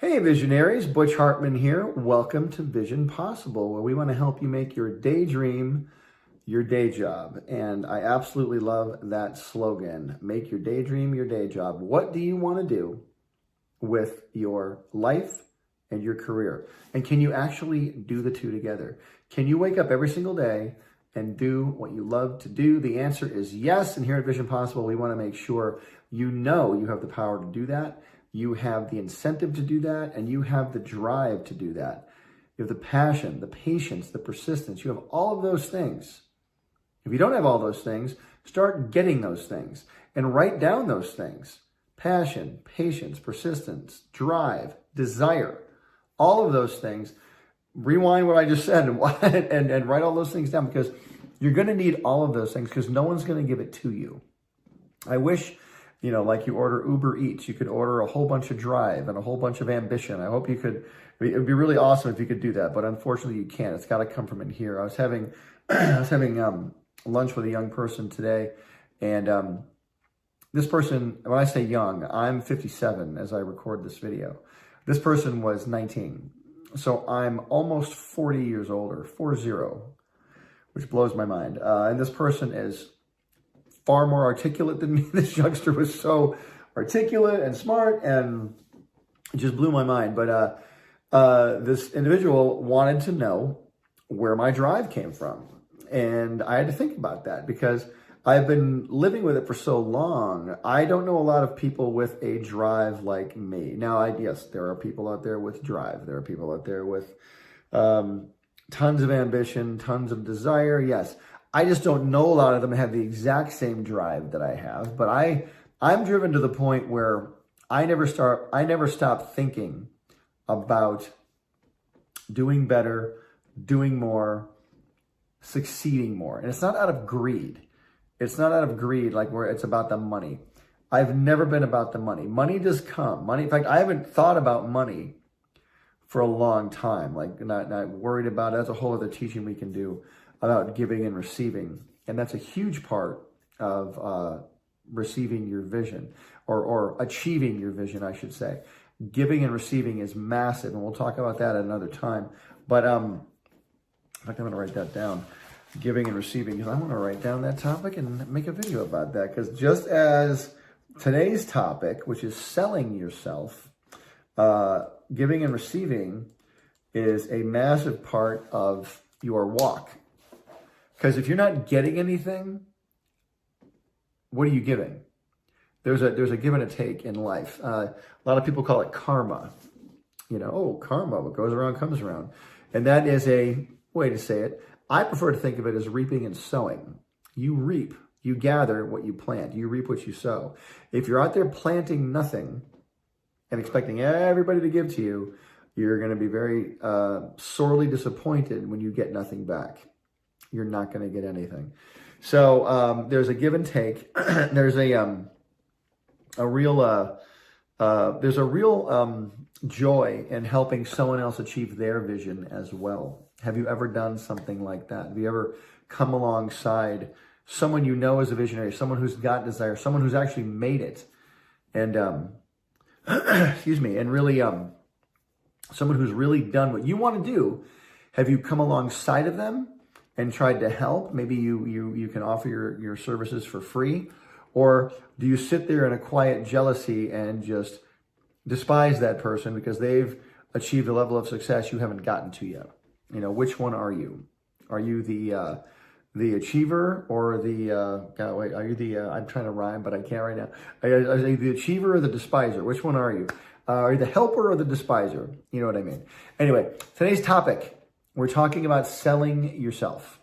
Hey visionaries, Butch Hartman here. Welcome to Vision Possible, where we want to help you make your daydream your day job. And I absolutely love that slogan, make your daydream your day job. What do you want to do with your life and your career? And can you actually do the two together? Can you wake up every single day and do what you love to do? The answer is yes. And here at Vision Possible, we want to make sure you know you have the power to do that. You have the incentive to do that, and you have the drive to do that. You have the passion, the patience, the persistence. You have all of those things. If you don't have all those things, start getting those things and write down those things. Passion, patience, persistence, drive, desire, all of those things. Rewind what I just said and write all those things down, because you're going to need all of those things, because no one's going to give it to you. I wish, like you order Uber Eats, you could order a whole bunch of drive and a whole bunch of ambition. I hope you could. It would be really awesome if you could do that, but unfortunately you can't. It's got to come from in here. I was having lunch with a young person today, and this person, when I say young, I'm 57 as I record this video. This person was 19. So I'm almost 40 years older, 40, which blows my mind. And this person is far more articulate than me. This youngster was so articulate and smart, and it just blew my mind. But this individual wanted to know where my drive came from. And I had to think about that, because I've been living with it for so long. I don't know a lot of people with a drive like me. Now, yes, there are people out there with drive. There are people out there with tons of ambition, tons of desire. Yes. I just don't know a lot of them have the exact same drive that I have, but I'm driven to the point where I never stop thinking about doing better, doing more, succeeding more. And it's not out of greed. It's not out of greed, like where it's about the money. I've never been about the money. Money does come. Money, in fact, I haven't thought about money for a long time, like not worried about it. That's a whole other teaching we can do about giving and receiving. And that's a huge part of receiving your vision, or achieving your vision, I should say. Giving and receiving is massive, and we'll talk about that at another time. But in fact, I'm going to write that down, giving and receiving, because I want to write down that topic and make a video about that. Because just as today's topic, which is selling yourself, giving and receiving is a massive part of your walk. Because if you're not getting anything, what are you giving? There's a give and a take in life. A lot of people call it karma. Karma, what goes around comes around. And that is a way to say it. I prefer to think of it as reaping and sowing. You reap, you gather what you plant. You reap what you sow. If you're out there planting nothing and expecting everybody to give to you, you're going to be very sorely disappointed when you get nothing back. You're not going to get anything. So there's a give and take. There's a real joy in helping someone else achieve their vision as well. Have you ever done something like that? Have you ever come alongside someone you know is a visionary, someone who's got desire, someone who's actually made it, and excuse me, and really someone who's really done what you want to do? Have you come alongside of them and tried to help? Maybe you can offer your services for free, or do you sit there in a quiet jealousy and just despise that person because they've achieved a level of success you haven't gotten to yet? Which one are you? Are you the achiever, or the are you the I'm trying to rhyme but I can't right now. Are you the achiever or the despiser? Which one are you? Are you the helper or the despiser? You know what I mean? Anyway, today's topic, we're talking about selling yourself.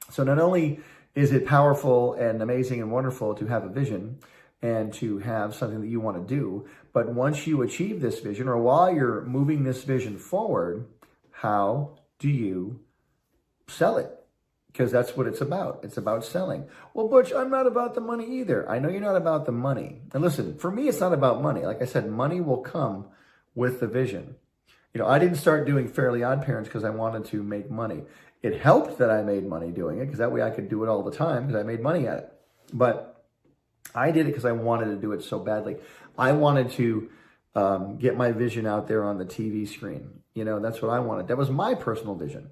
So not only is it powerful and amazing and wonderful to have a vision and to have something that you want to do, but once you achieve this vision, or while you're moving this vision forward, how do you sell it? Because that's what it's about. It's about selling. Well, Butch, I'm not about the money either. I know you're not about the money. And listen, for me, it's not about money. Like I said, money will come with the vision. I didn't start doing Fairly Odd Parents because I wanted to make money. It helped that I made money doing it, because that way I could do it all the time because I made money at it. But I did it because I wanted to do it so badly. I wanted to get my vision out there on the TV screen. That's what I wanted. That was my personal vision.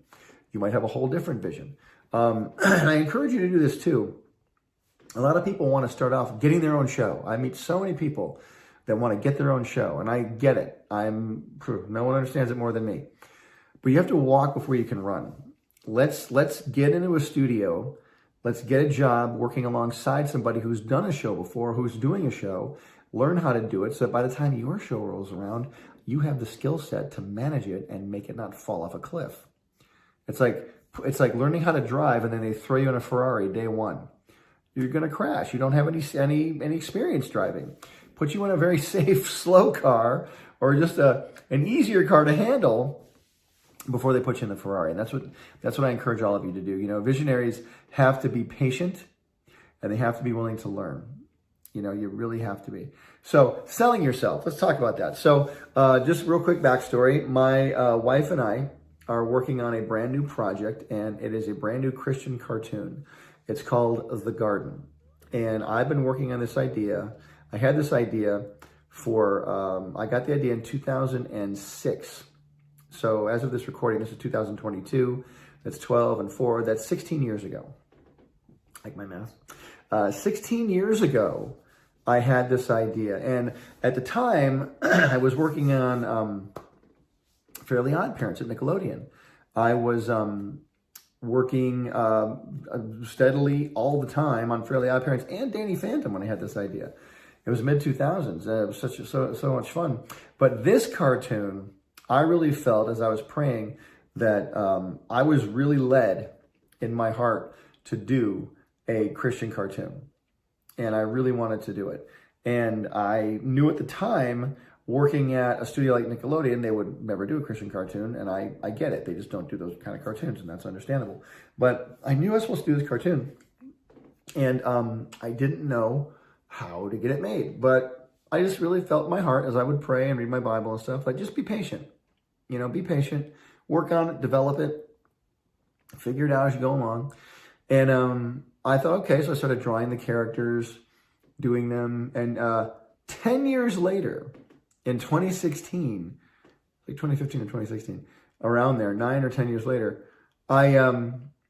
You might have a whole different vision. And I encourage you to do this too. A lot of people want to start off getting their own show. I meet so many people that want to get their own show, and I get it. I'm proof. No one understands it more than me. But you have to walk before you can run. Let's get into a studio. Let's get a job working alongside somebody who's done a show before, who's doing a show. Learn how to do it so that by the time your show rolls around, you have the skill set to manage it and make it not fall off a cliff. It's like learning how to drive and then they throw you in a Ferrari day one. You're going to crash. You don't have any experience driving. Put you in a very safe, slow car or just an easier car to handle before they put you in the Ferrari. And that's what I encourage all of you to do. Visionaries have to be patient and they have to be willing to learn. You really have to be. So selling yourself, let's talk about that. So just real quick backstory. My wife and I are working on a brand new project, and it is a brand new Christian cartoon. It's called The Garden. And I've been working on this idea. I had this idea I got the idea in 2006. So as of this recording, this is 2022. That's 12 and 4. That's 16 years ago. Like my math. 16 years ago, I had this idea. And at the time, I was working on Fairly Odd Parents at Nickelodeon. I was working steadily all the time on Fairly Odd Parents and Danny Phantom when I had this idea. It was mid-2000s. It was so much fun. But this cartoon, I really felt as I was praying that I was really led in my heart to do a Christian cartoon. And I really wanted to do it. And I knew at the time, working at a studio like Nickelodeon, they would never do a Christian cartoon. And I get it. They just don't do those kind of cartoons, and that's understandable. But I knew I was supposed to do this cartoon. And I didn't know how to get it made. But I just really felt in my heart as I would pray and read my Bible and stuff, like just be patient. Be patient. Work on it, develop it, figure it out as you go along. And I thought, okay, so I started drawing the characters, doing them. And 10 years later, in 2016, like 2015 or 2016, around there, 9 or 10 years later, I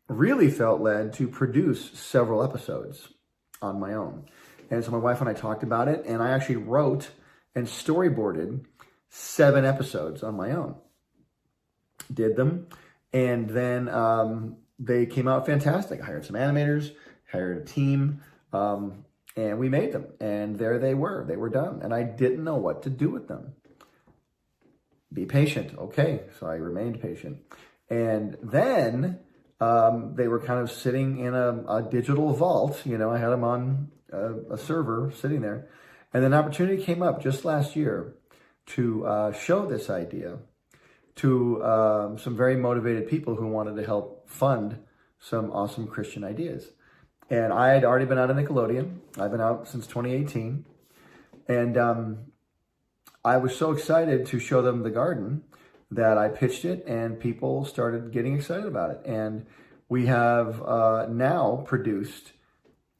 really felt led to produce several episodes on my own. And so my wife and I talked about it, and I actually wrote and storyboarded 7 episodes on my own. Did them, and then they came out fantastic. I hired some animators, hired a team, and we made them. And there they were. They were done. And I didn't know what to do with them. Be patient. Okay, so I remained patient. And then they were kind of sitting in a digital vault. I had them on a server sitting there. And then an opportunity came up just last year to show this idea to some very motivated people who wanted to help fund some awesome Christian ideas. And I had already been out of Nickelodeon. I've been out since 2018. And I was so excited to show them The Garden that I pitched it and people started getting excited about it. And we have now produced,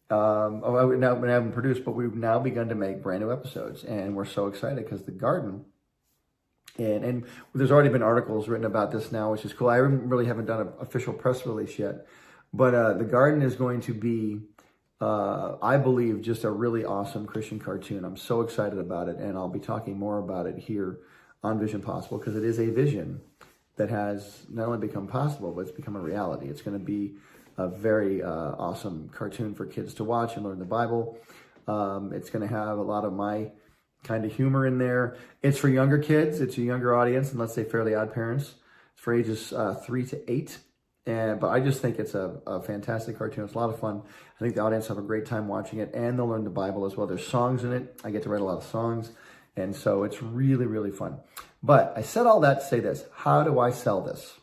we haven't produced, but we've now begun to make brand new episodes. And we're so excited because The Garden, and there's already been articles written about this now, which is cool. I really haven't done an official press release yet. But The Garden is going to be, I believe, just a really awesome Christian cartoon. I'm so excited about it, and I'll be talking more about it here on Vision Possible because it is a vision that has not only become possible, but it's become a reality. It's going to be a very awesome cartoon for kids to watch and learn the Bible. It's going to have a lot of my kind of humor in there. It's for younger kids. It's a younger audience, and let's say Fairly Odd Parents. It's for ages 3 to 8. But I just think it's a fantastic cartoon. It's a lot of fun. I think the audience have a great time watching it, and they'll learn the Bible as well. There's songs in it. I get to write a lot of songs, and so it's really, really fun. But I said all that to say this. How do I sell this?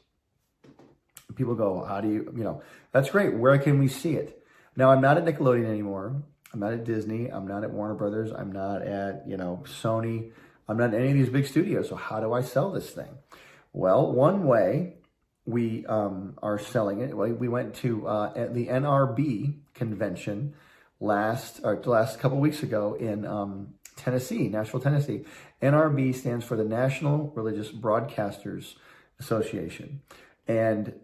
People go, how do you, that's great. Where can we see it? Now, I'm not at Nickelodeon anymore. I'm not at Disney. I'm not at Warner Brothers. I'm not at, Sony. I'm not at any of these big studios. So how do I sell this thing? Well, one way we are selling it. We went to the NRB convention last couple weeks ago in Tennessee, Nashville, Tennessee. NRB stands for the National Religious Broadcasters Association. And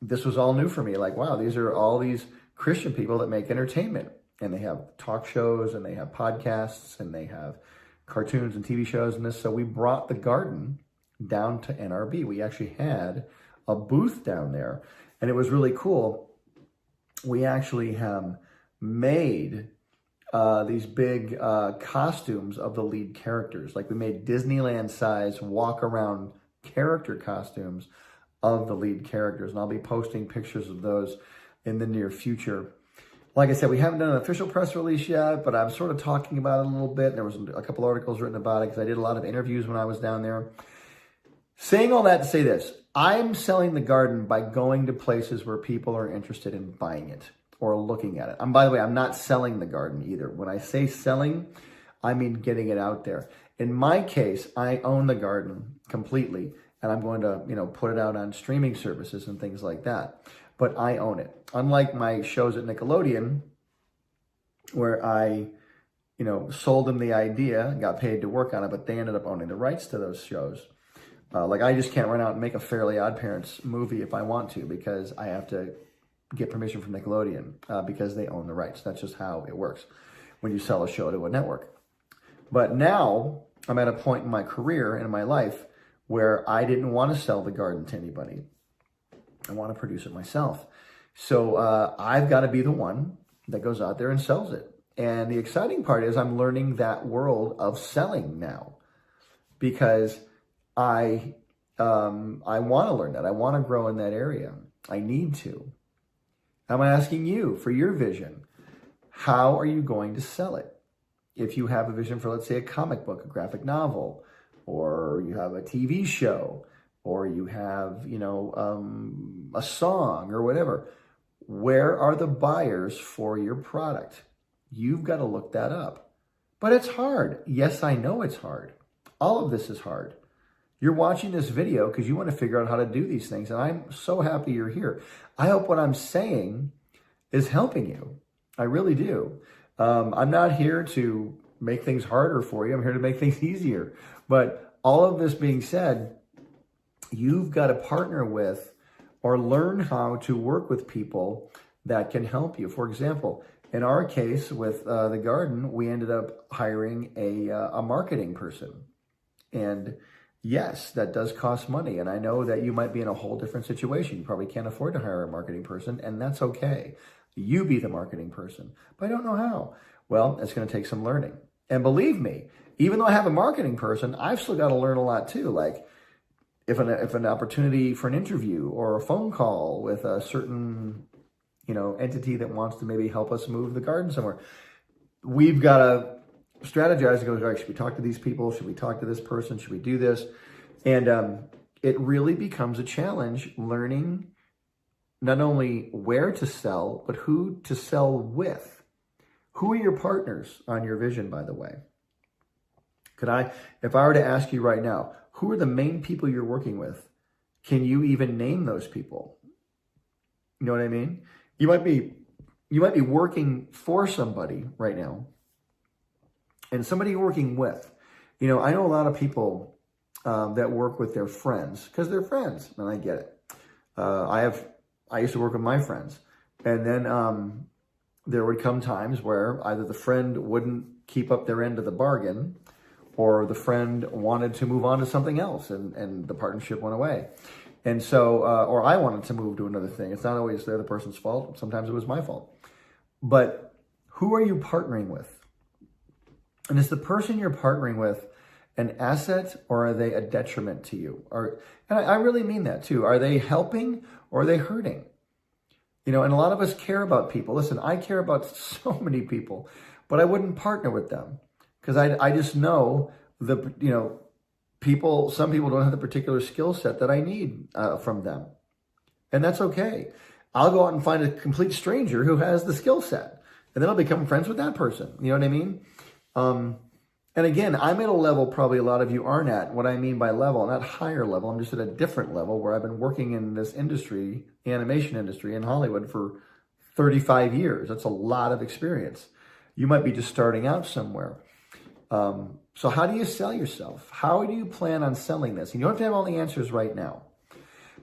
this was all new for me. Like, wow, these are all these Christian people that make entertainment. And they have talk shows, and they have podcasts, and they have cartoons and TV shows and this. So we brought the garden down to NRB. We actually had a booth down there, and it was really cool. We actually made these big costumes of the lead characters. Like, we made Disneyland size walk around character costumes of the lead characters. And I'll be posting pictures of those in the near future. Like I said, we haven't done an official press release yet, but I'm sort of talking about it a little bit. There was a couple articles written about it because I did a lot of interviews when I was down there. Saying all that to say this, I'm selling the garden by going to places where people are interested in buying it or looking at it. And by the way, I'm not selling the garden either. When I say selling, I mean getting it out there. In my case, I own the garden completely, and I'm going to, put it out on streaming services and things like that. But I own it. Unlike my shows at Nickelodeon, where I, sold them the idea, got paid to work on it, but they ended up owning the rights to those shows. Like, I just can't run out and make a Fairly Odd Parents movie if I want to, because I have to get permission from Nickelodeon because they own the rights. That's just how it works when you sell a show to a network. But now I'm at a point in my career and in my life where I didn't want to sell the garden to anybody. I want to produce it myself. So I've got to be the one that goes out there and sells it. And the exciting part is I'm learning that world of selling now, because I want to learn that. I want to grow in that area. I need to. I'm asking you for your vision. How are you going to sell it? If you have a vision for, let's say, a comic book, a graphic novel, or you have a TV show, or you have, a song or whatever, where are the buyers for your product? You've got to look that up. But it's hard. Yes, I know it's hard. All of this is hard. You're watching this video because you want to figure out how to do these things, and I'm so happy you're here. I hope what I'm saying is helping you. I really do. I'm not here to make things harder for you. I'm here to make things easier. But all of this being said, you've got to partner with or learn how to work with people that can help you. For example, in our case with the garden, we ended up hiring a marketing person. And yes, that does cost money. And I know that you might be in a whole different situation. You probably can't afford to hire a marketing person, and that's okay. You be the marketing person. But I don't know how. Well, it's going to take some learning. And believe me, even though I have a marketing person, I've still got to learn a lot too. Like, if an opportunity for an interview or a phone call with a certain, entity that wants to maybe help us move the garden somewhere, we've got to strategize and go, all right, should we talk to these people? Should we talk to this person? Should we do this? And it really becomes a challenge learning not only where to sell, but who to sell with. Who are your partners on your vision, by the way? If I were to ask you right now, who are the main people you're working with? Can you even name those people? You know what I mean? You might be working for somebody right now, and somebody you're working with. I know a lot of people that work with their friends because they're friends, and I get it. I used to work with my friends, and then there would come times where either the friend wouldn't keep up their end of the bargain, or the friend wanted to move on to something else, and the partnership went away. And so, or I wanted to move to another thing. It's not always the other person's fault. Sometimes it was my fault. But who are you partnering with? And is the person you're partnering with an asset, or are they a detriment to you? And I really mean that too. Are they helping, or are they hurting? And a lot of us care about people. Listen, I care about so many people, but I wouldn't partner with them because I just know some people don't have the particular skill set that I need from them. And that's okay. I'll go out and find a complete stranger who has the skill set, and then I'll become friends with that person. You know what I mean? And again, I'm at a level probably a lot of you aren't at. What I mean by level, not higher level, I'm just at a different level where I've been working in this industry, the animation industry in Hollywood for 35 years. That's a lot of experience. You might be just starting out somewhere. So how do you sell yourself? How do you plan on selling this? You don't have to have all the answers right now,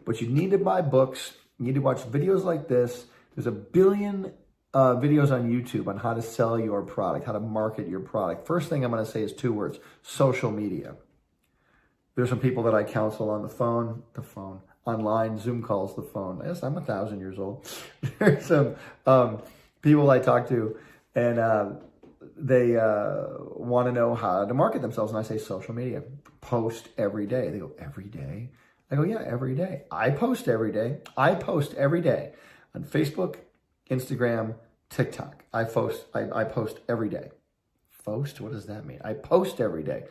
but you need to buy books. You need to watch videos like this. There's a billion videos on YouTube on how to sell your product, how to market your product. First thing I'm going to say is 2 words: social media. There's some people that I counsel on the phone, online, Zoom calls, the phone. Yes, I'm 1,000 years old. There's some people I talk to, and they want to know how to market themselves. And I say social media, post every day. They go, every day? I go, yeah, every day. I post every day. I post every day on Facebook, Instagram, TikTok. I post every day. Post? What does that mean? I post every day.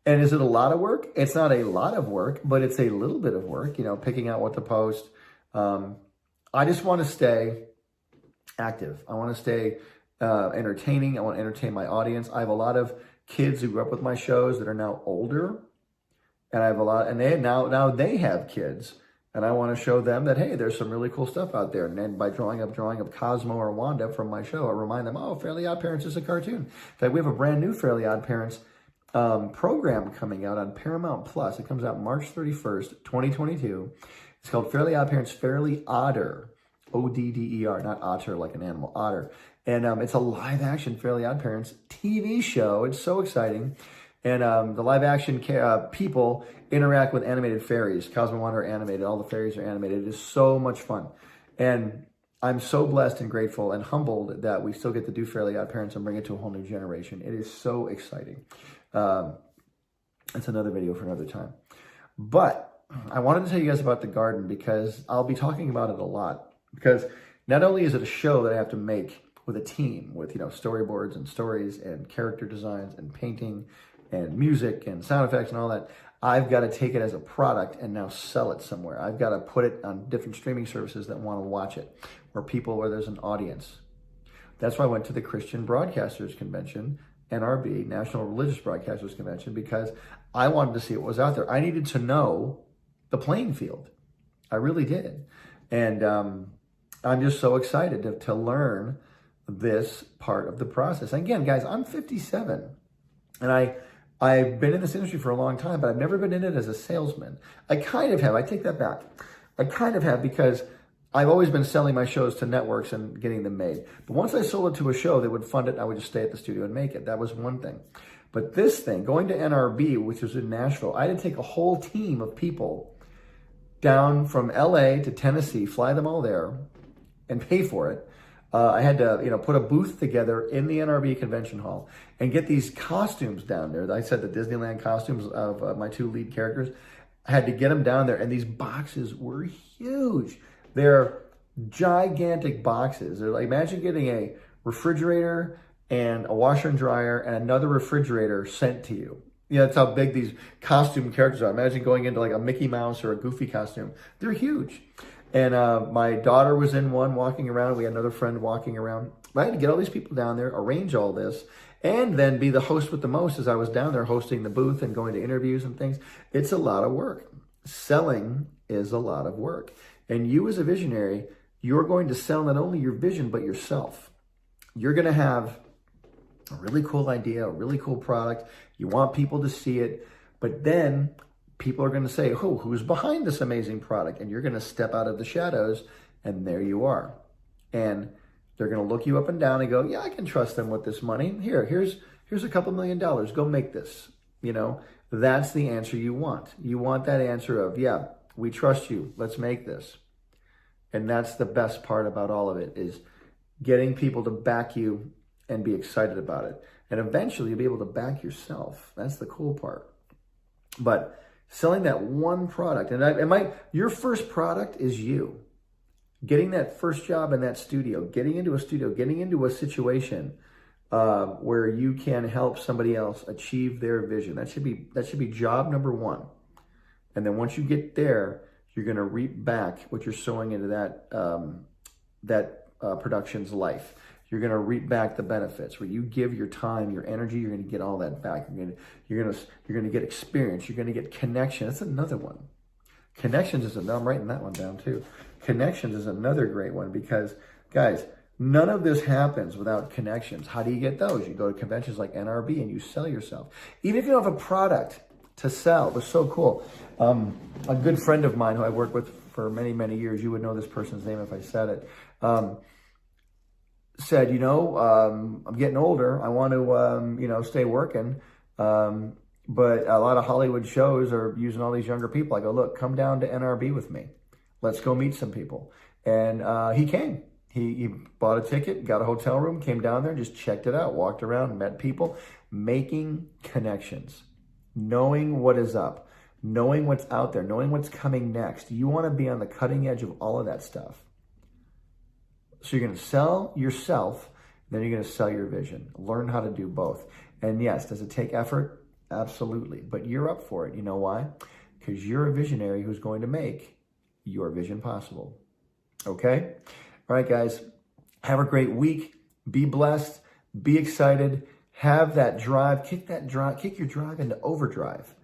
And is it a lot of work? It's not a lot of work, but it's a little bit of work, picking out what to post. I just want to stay active. I want to stay entertaining. I want to entertain my audience. I have a lot of kids who grew up with my shows that are now older, and I have a lot, and now they have kids, and I want to show them that, hey, there's some really cool stuff out there. And then by drawing up Cosmo or Wanda from my show, I remind them, oh, Fairly Odd Parents is a cartoon. In fact, we have a brand new Fairly Odd Parents program coming out on Paramount Plus. It comes out March 31st, 2022. It's called Fairly Odd Parents, Fairly Odder, O-D-D-E-R, not otter like an animal, otter. And it's a live action Fairly Odd Parents TV show. It's so exciting. And the live action people interact with animated fairies. Cosmo and Wanda are animated. All the fairies are animated. It is so much fun. And I'm so blessed and grateful and humbled that we still get to do Fairly Odd Parents and bring it to a whole new generation. It is so exciting. It's another video for another time. But I wanted to tell you guys about the garden because I'll be talking about it a lot. Because not only is it a show that I have to make with a team, with storyboards and stories and character designs and painting and music and sound effects and all that, I've got to take it as a product and now sell it somewhere. I've got to put it on different streaming services that want to watch it, where there's an audience. That's why I went to the Christian Broadcasters Convention, NRB, National Religious Broadcasters Convention, because I wanted to see what was out there. I needed to know the playing field. I really did. And I'm just so excited to learn this part of the process. And again, guys, I'm 57, and I've been in this industry for a long time, but I've never been in it as a salesman. I kind of have. I take that back. I kind of have, because I've always been selling my shows to networks and getting them made. But once I sold it to a show, they would fund it, and I would just stay at the studio and make it. That was one thing. But this thing, going to NRB, which was in Nashville, I had to take a whole team of people down from LA to Tennessee, fly them all there, and pay for it. I had to, put a booth together in the NRB convention hall and get these costumes down there. I said the Disneyland costumes of my 2 lead characters. I had to get them down there, and these boxes were huge. They're gigantic boxes. They're like, imagine getting a refrigerator and a washer and dryer and another refrigerator sent to you. That's how big these costume characters are. Imagine going into like a Mickey Mouse or a Goofy costume. They're huge. And my daughter was in one walking around. We had another friend walking around. I had to get all these people down there, arrange all this, and then be the host with the most as I was down there hosting the booth and going to interviews and things. It's a lot of work. Selling is a lot of work. And you as a visionary, you're going to sell not only your vision, but yourself. You're going to have a really cool idea, a really cool product. You want people to see it, but then people are going to say, oh, who's behind this amazing product? And you're going to step out of the shadows, and there you are. And they're going to look you up and down and go, yeah, I can trust them with this money. Here's a couple $1 million. Go make this. That's the answer you want. You want that answer of, yeah, we trust you. Let's make this. And that's the best part about all of it, is getting people to back you and be excited about it. And eventually you'll be able to back yourself. That's the cool part. But selling that one product, and your first product is you. Getting that first job in that studio, getting into a situation where you can help somebody else achieve their vision. That should be job number 1. And then once you get there, you're going to reap back what you're sowing into that production's life. You're going to reap back the benefits. Where you give your time, your energy, you're going to get all that back. You're going to get experience. You're going to get connection. That's another one. Connections is I'm writing that one down too. Connections is another great one, because guys, None of this happens without connections. How do you get those? You go to conventions like NRB and you sell yourself. Even if you don't have a product to sell, it was so cool. A good friend of mine who I worked with for many, many years, you would know this person's name if I said it, said, I'm getting older. I want to, stay working. But a lot of Hollywood shows are using all these younger people. I go, look, come down to NRB with me. Let's go meet some people. And he came. He bought a ticket, got a hotel room, came down there, just checked it out, walked around, met people, making connections, knowing what is up, knowing what's out there, knowing what's coming next. You want to be on the cutting edge of all of that stuff. So you're going to sell yourself, then you're going to sell your vision. Learn how to do both. And yes, does it take effort? Absolutely. But you're up for it. You know why? Because you're a visionary who's going to make your vision possible. Okay? All right, guys. Have a great week. Be blessed. Be excited. Have that drive. Kick your drive into overdrive.